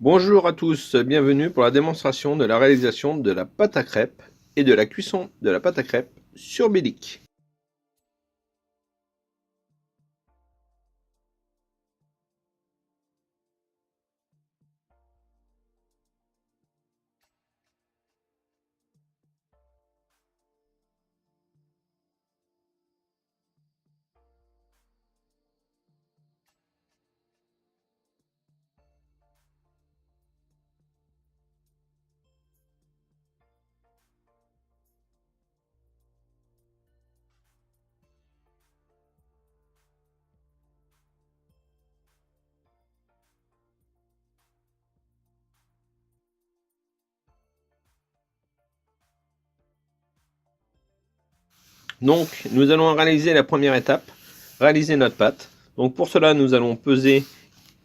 Bonjour à tous, bienvenue pour la démonstration de la réalisation de la pâte à crêpes et de la cuisson de la pâte à crêpes sur Bélic. Donc nous allons réaliser la première étape, réaliser notre pâte. Donc pour cela nous allons peser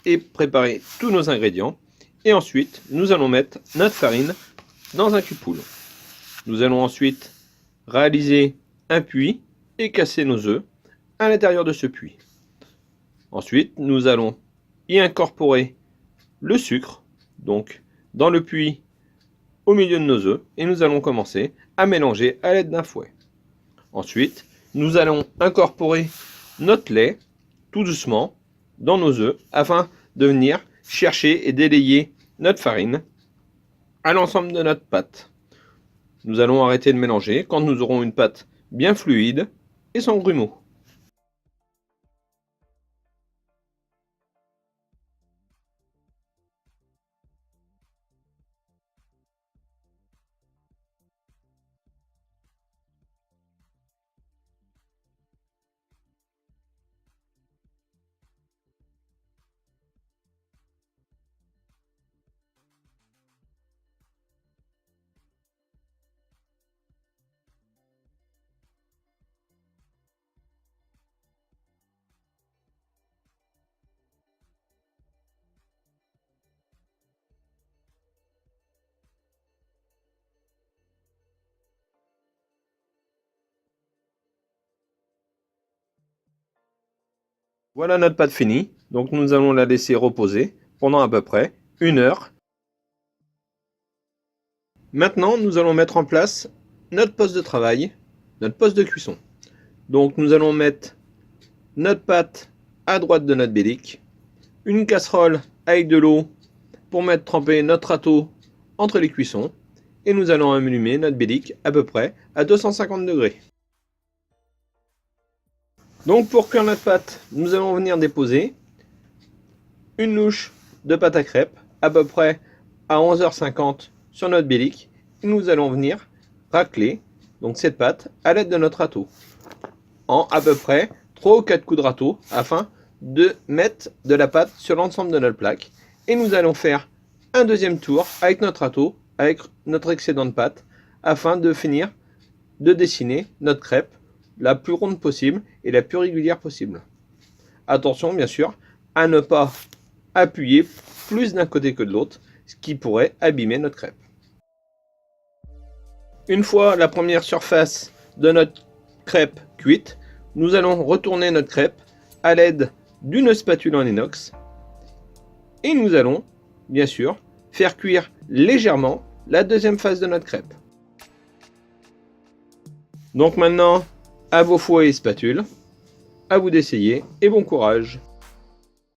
et préparer tous nos ingrédients. Et ensuite nous allons mettre notre farine dans un cupule. Nous allons ensuite réaliser un puits et casser nos œufs à l'intérieur de ce puits. Ensuite nous allons y incorporer le sucre, donc dans le puits au milieu de nos œufs, et nous allons commencer à mélanger à l'aide d'un fouet. Ensuite, nous allons incorporer notre lait tout doucement dans nos œufs afin de venir chercher et délayer notre farine à l'ensemble de notre pâte. Nous allons arrêter de mélanger quand nous aurons une pâte bien fluide et sans grumeaux. Voilà notre pâte finie, donc nous allons la laisser reposer pendant à peu près 1 heure. Maintenant, nous allons mettre en place notre poste de travail, notre poste de cuisson. Donc nous allons mettre notre pâte à droite de notre bélic, une casserole avec de l'eau pour mettre tremper notre râteau entre les cuissons, et nous allons allumer notre bélic à peu près à 250 degrés. Donc pour cuire notre pâte, nous allons venir déposer une louche de pâte à crêpes à peu près à 11h50 sur notre bélic, et nous allons venir racler donc cette pâte à l'aide de notre râteau en à peu près 3 ou 4 coups de râteau afin de mettre de la pâte sur l'ensemble de notre plaque, et nous allons faire un deuxième tour avec notre râteau, avec notre excédent de pâte, afin de finir de dessiner notre crêpe la plus ronde possible et la plus régulière possible. Attention bien sûr à ne pas appuyer plus d'un côté que de l'autre, ce qui pourrait abîmer notre crêpe. Une fois la première surface de notre crêpe cuite, nous allons retourner notre crêpe à l'aide d'une spatule en inox, et nous allons bien sûr faire cuire légèrement la deuxième phase de notre crêpe. Donc maintenant, à vos fouets et spatules, à vous d'essayer et bon courage!